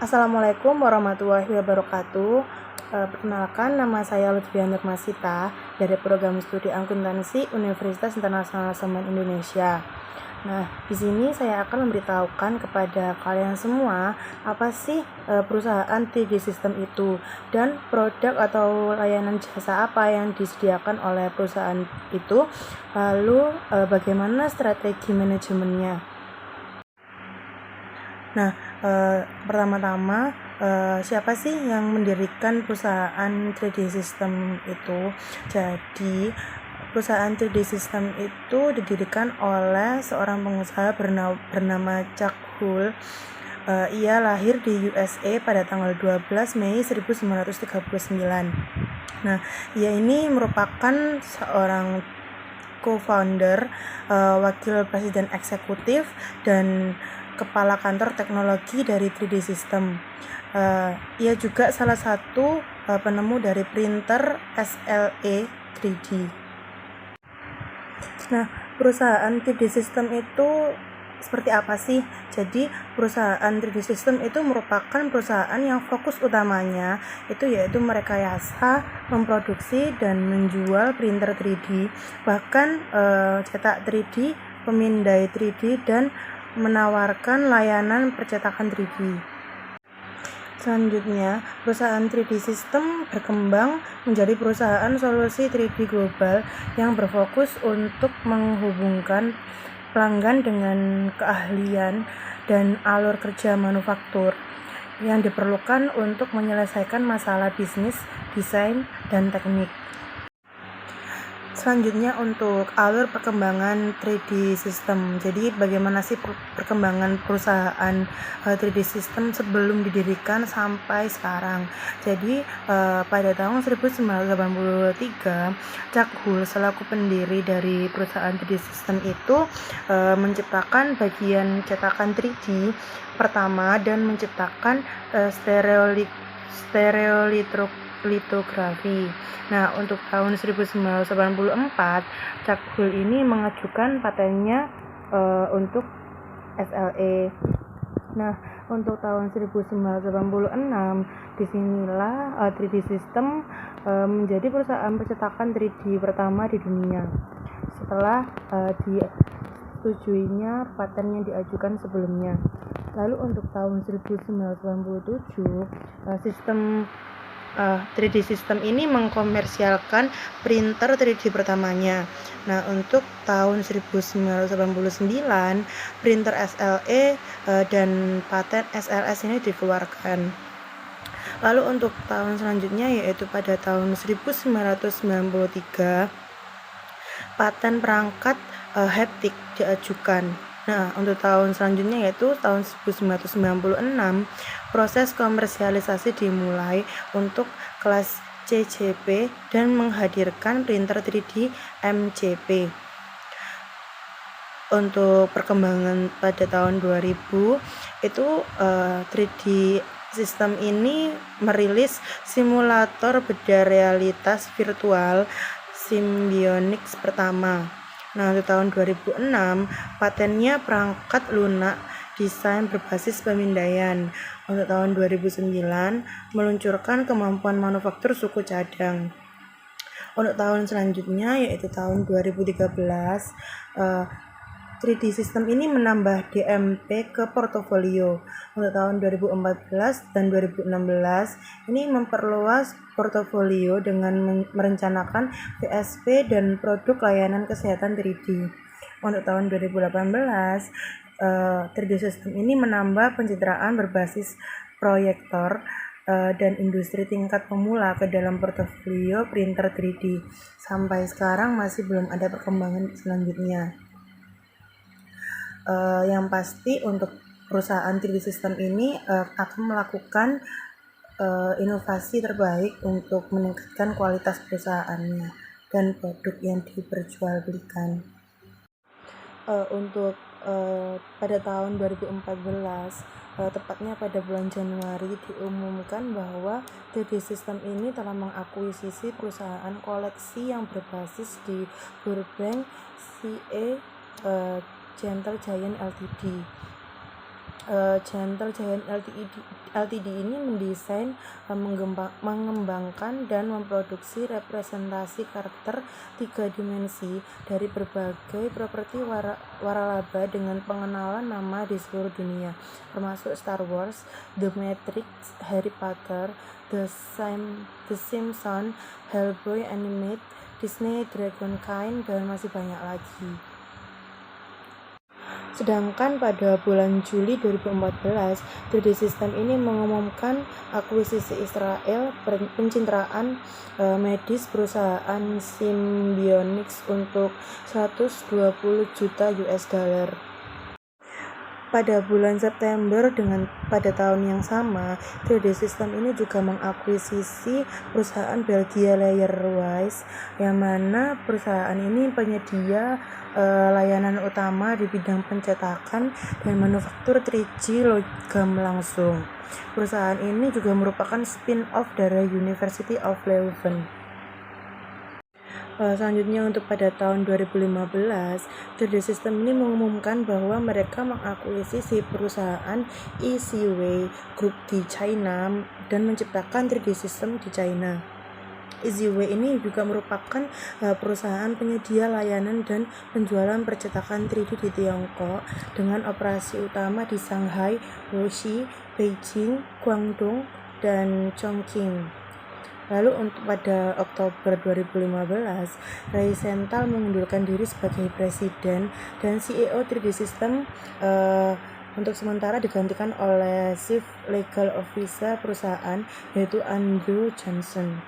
Assalamualaikum warahmatullahi wabarakatuh. Perkenalkan, nama saya Lutfian Nurmasita dari Program Studi Akuntansi Universitas Internasional Semen Indonesia. Nah, di sini saya akan memberitahukan kepada kalian semua apa sih perusahaan 3D System itu dan produk atau layanan jasa apa yang disediakan oleh perusahaan itu, lalu bagaimana strategi manajemennya. Nah, pertama-tama siapa sih yang mendirikan perusahaan 3D System itu? Jadi, perusahaan 3D System itu didirikan oleh seorang pengusaha bernama Chuck Hull. Ia lahir di USA pada tanggal 12 Mei 1939. Nah, ia ini merupakan seorang co-founder, wakil presiden eksekutif, dan kepala kantor teknologi dari 3D System. Ia juga salah satu penemu dari printer SLA 3D. Nah, perusahaan 3D System itu seperti apa sih? Jadi, perusahaan 3D System itu merupakan perusahaan yang fokus utamanya yaitu merekayasa, memproduksi, dan menjual printer 3D, bahkan cetak 3D, pemindai 3D, dan menawarkan layanan percetakan 3D. Selanjutnya, perusahaan 3D System berkembang menjadi perusahaan solusi 3D global yang berfokus untuk menghubungkan pelanggan dengan keahlian dan alur kerja manufaktur yang diperlukan untuk menyelesaikan masalah bisnis, desain, dan teknik. Selanjutnya untuk alur perkembangan 3D System. Jadi bagaimana sih perkembangan perusahaan 3D System sebelum didirikan sampai sekarang. Jadi pada tahun 1983, Chuck Hull selaku pendiri dari perusahaan 3D System itu menciptakan bagian cetakan 3D pertama dan menciptakan stereolitografi. Nah, untuk tahun 1984, Chuck Hull ini mengajukan patennya untuk SLA. Nah, untuk tahun 1986, disinilah 3D System menjadi perusahaan percetakan 3D pertama di dunia. Setelah disetujuinya paten yang diajukan sebelumnya. Lalu untuk tahun 1997, sistem 3D System ini mengkomersialkan printer 3D pertamanya. Nah, untuk tahun 1989, printer SLA dan paten SLS ini dikeluarkan. Lalu untuk tahun selanjutnya yaitu pada tahun 1993, paten perangkat haptik diajukan. Nah, untuk tahun selanjutnya yaitu tahun 1996, proses komersialisasi dimulai untuk kelas CCP dan menghadirkan printer 3D MCP. Untuk perkembangan pada tahun 2000 itu 3D System ini merilis simulator beda realitas virtual Symbionix pertama. Nah, untuk tahun 2006, patennya perangkat lunak desain berbasis pemindaian. Untuk tahun 2009, meluncurkan kemampuan manufaktur suku cadang. Untuk tahun selanjutnya, yaitu tahun 2013, 3D System ini menambah DMP ke portofolio. Untuk tahun 2014 dan 2016, ini memperluas portofolio dengan merencanakan PSP dan produk layanan kesehatan 3D. Untuk tahun 2018, 3D System ini menambah pencitraan berbasis proyektor dan industri tingkat pemula ke dalam portofolio printer 3D. Sampai sekarang masih belum ada perkembangan selanjutnya. Yang pasti untuk perusahaan 3D System ini akan melakukan inovasi terbaik untuk meningkatkan kualitas perusahaannya dan produk yang diperjualbelikan. Untuk pada tahun 2014, tepatnya pada bulan Januari, diumumkan bahwa 3D System ini telah mengakuisisi perusahaan koleksi yang berbasis di Burbank, CA, Gentle Giant Ltd. Gentle Giant Ltd ini mendesain, mengembangkan dan memproduksi representasi karakter 3 dimensi dari berbagai properti waralaba dengan pengenalan nama di seluruh dunia, termasuk Star Wars, The Matrix, Harry Potter, The Simpsons, Hellboy Animated, Disney Dragonkind, dan masih banyak lagi. Sedangkan pada bulan Juli 2014, 3D System ini mengumumkan akuisisi Israel pencitraan medis perusahaan Symbionix untuk 120 juta US dollar. Pada bulan September pada tahun yang sama, 3D System ini juga mengakuisisi perusahaan Belgia Layerwise, yang mana perusahaan ini penyedia layanan utama di bidang pencetakan dan manufaktur 3D logam langsung. Perusahaan ini juga merupakan spin-off dari University of Leuven. Selanjutnya untuk pada tahun 2015, 3D System ini mengumumkan bahwa mereka mengakuisisi perusahaan Easyway Group di China dan menciptakan 3D System di China. Easyway ini juga merupakan perusahaan penyedia layanan dan penjualan percetakan 3D di Tiongkok dengan operasi utama di Shanghai, Wuxi, Beijing, Guangdong, dan Chongqing. Lalu untuk pada Oktober 2015, Ray Sental mengundurkan diri sebagai presiden dan CEO 3D System untuk sementara digantikan oleh Chief Legal Officer perusahaan, yaitu Andrew Johnson.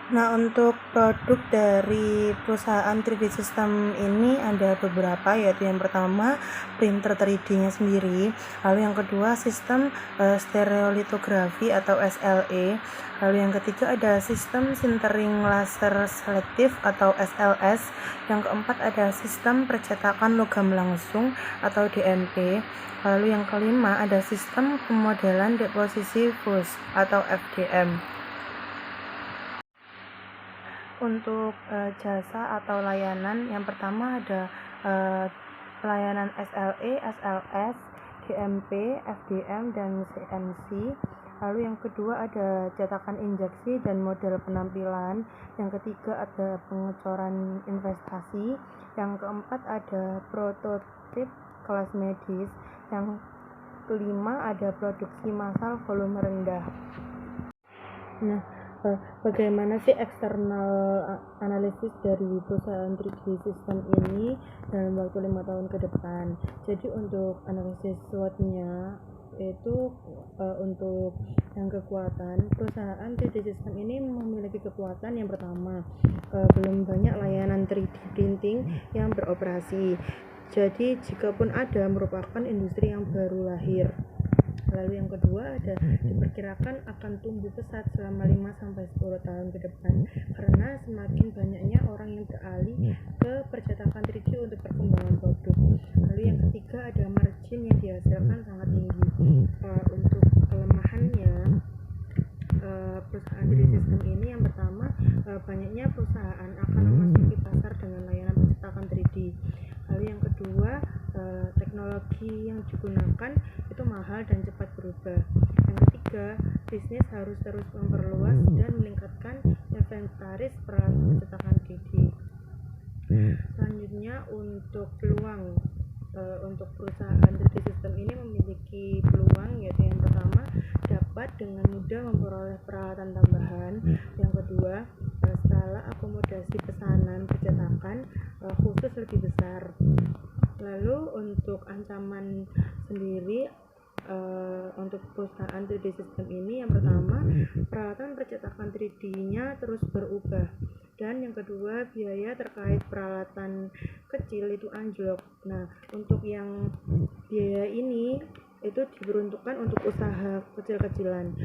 Nah, untuk produk dari perusahaan 3D System ini ada beberapa, yaitu yang pertama printer 3D-nya sendiri, lalu yang kedua sistem stereolitografi atau SLE, lalu yang ketiga ada sistem sintering laser selektif atau SLS, yang keempat ada sistem percetakan logam langsung atau DLP, lalu yang kelima ada sistem pemodelan deposisi fuse atau FDM. Untuk jasa atau layanan, yang pertama ada layanan SLE, SLS, DMP, FDM, dan CNC. Lalu yang kedua ada cetakan injeksi dan model penampilan. Yang ketiga ada pengecoran investasi. Yang keempat ada prototip kelas medis. Yang kelima ada produksi massal volume rendah. Nah, bagaimana sih eksternal analisis dari perusahaan 3D System ini dalam waktu 5 tahun ke depan? Jadi untuk analisis SWOT-nya itu untuk yang kekuatan, perusahaan 3D System ini memiliki kekuatan yang pertama, belum banyak layanan 3D printing yang beroperasi. Jadi jikapun ada, merupakan industri yang baru lahir. Lalu yang kedua ada diperkirakan akan tumbuh pesat selama 5-10 tahun ke depan karena semakin banyaknya orang yang beralih ke percetakan 3D untuk perkembangan produk. Lalu yang ketiga ada margin yang dihasilkan sangat tinggi. Untuk kelemahannya perusahaan 3D System ini, yang pertama banyaknya perusahaan akan memasuki pasar dengan layanan percetakan 3D. Lalu yang kedua teknologi yang digunakan itu mahal dan cepat berubah. Yang ketiga, bisnis harus terus memperluas dan meningkatkan inventaris peralatan percetakan 3D. Selanjutnya untuk peluang, untuk perusahaan 3D System ini memiliki peluang, yaitu yang pertama dapat dengan mudah memperoleh peralatan tambahan. Yang kedua, skala akomodasi pesanan percetakan khusus lebih besar. Lalu untuk ancaman sendiri untuk perusahaan 3D System ini, yang pertama peralatan percetakan 3D-nya terus berubah, dan yang kedua biaya terkait peralatan kecil itu anjlok. Nah, untuk yang biaya ini itu diperuntukkan untuk usaha kecil-kecilan.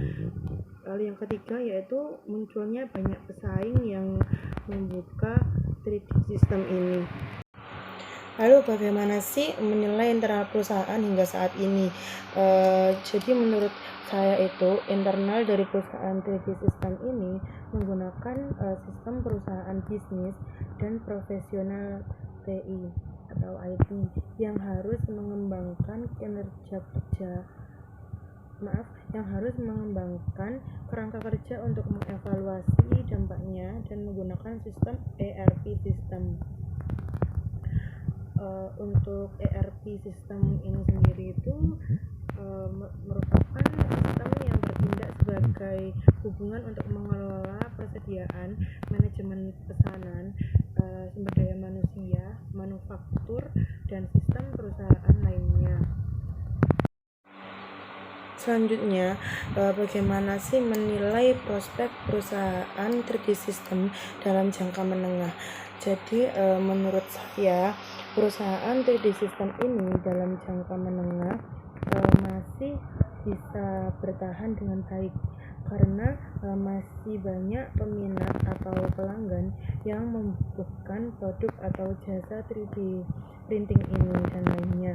Lalu yang ketiga yaitu munculnya banyak pesaing yang membuka 3D System ini. Lalu bagaimana sih menilai internal perusahaan hingga saat ini? Jadi menurut saya itu internal dari perusahaan 3D System ini menggunakan sistem perusahaan bisnis dan profesional TI. atau IT yang harus mengembangkan kerangka kerja untuk mengevaluasi dampaknya dan menggunakan sistem ERP system. Untuk ERP system ini sendiri itu merupakan sistem yang bertindak sebagai hubungan untuk mengelola persediaan, manajemen pesanan, sumber daya manusia, manufaktur, dan sistem perusahaan lainnya. Selanjutnya, bagaimana sih menilai prospek perusahaan 3D System dalam jangka menengah? Jadi, menurut saya, perusahaan 3D System ini dalam jangka menengah masih bisa bertahan dengan baik karena masih banyak peminat atau pelanggan yang membutuhkan produk atau jasa 3D printing ini dan lainnya.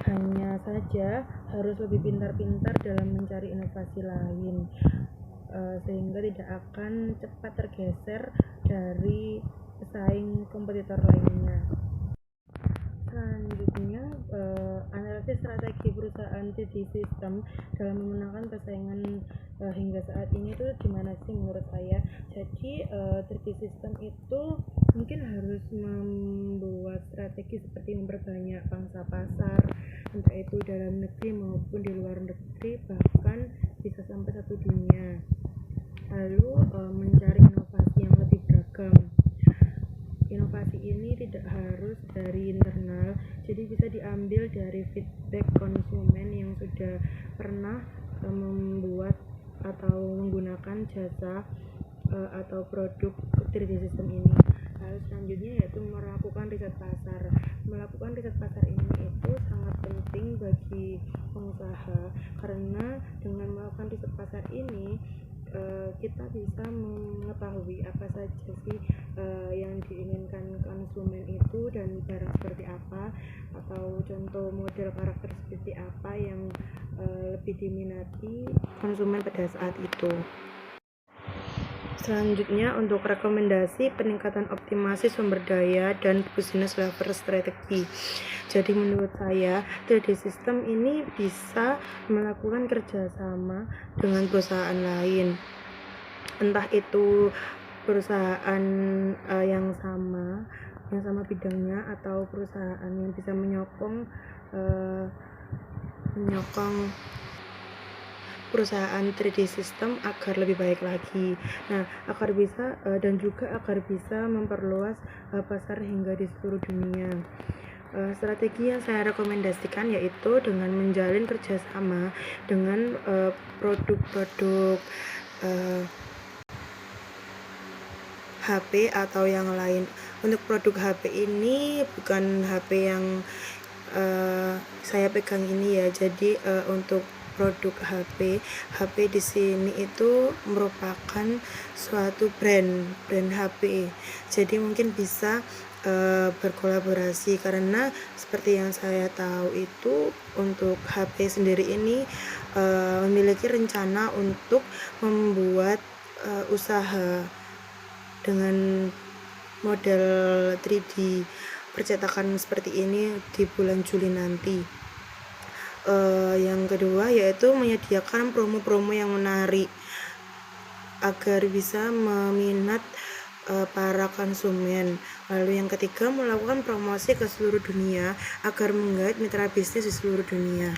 Hanya saja harus lebih pintar-pintar dalam mencari inovasi lain sehingga tidak akan cepat tergeser dari pesaing kompetitor lainnya. Selanjutnya, analisis strategi perusahaan 3D System dalam memenangkan persaingan hingga saat ini itu gimana sih menurut saya. Jadi 3D System itu mungkin harus membuat strategi seperti memperbanyak pangsa pasar, entah itu dalam negeri maupun di luar negeri, bahkan bisa sampai satu dunia. Lalu mencari inovasi yang lebih beragam. Inovasi ini tidak harus dari internal, jadi bisa diambil dari feedback konsumen yang sudah pernah membuat atau menggunakan jasa atau produk 3D System ini. Lalu selanjutnya yaitu melakukan riset pasar. Melakukan riset pasar ini itu sangat penting bagi pengusaha karena dengan melakukan riset pasar ini kita bisa mengetahui apa saja sih yang diinginkan konsumen itu dan barang seperti apa, atau contoh model karakter seperti apa yang lebih diminati konsumen pada saat itu. Selanjutnya, untuk rekomendasi peningkatan optimasi sumber daya dan business level strategi. Jadi menurut saya 3D System ini bisa melakukan kerjasama dengan perusahaan lain, entah itu perusahaan yang sama bidangnya atau perusahaan yang bisa menyokong perusahaan 3D System agar lebih baik lagi. Nah, agar bisa memperluas pasar hingga di seluruh dunia. Strategi yang saya rekomendasikan yaitu dengan menjalin kerjasama dengan produk-produk HP atau yang lain. Untuk produk HP ini bukan HP yang saya pegang ini ya. Jadi untuk produk HP di sini itu merupakan suatu brand HP. Jadi mungkin bisa berkolaborasi karena seperti yang saya tahu itu untuk HP sendiri ini memiliki rencana untuk membuat usaha dengan model 3D percetakan seperti ini di bulan Juli nanti. Yang kedua yaitu menyediakan promo-promo yang menarik agar bisa meminat para konsumen. Lalu yang ketiga, melakukan promosi ke seluruh dunia agar menggait mitra bisnis di seluruh dunia.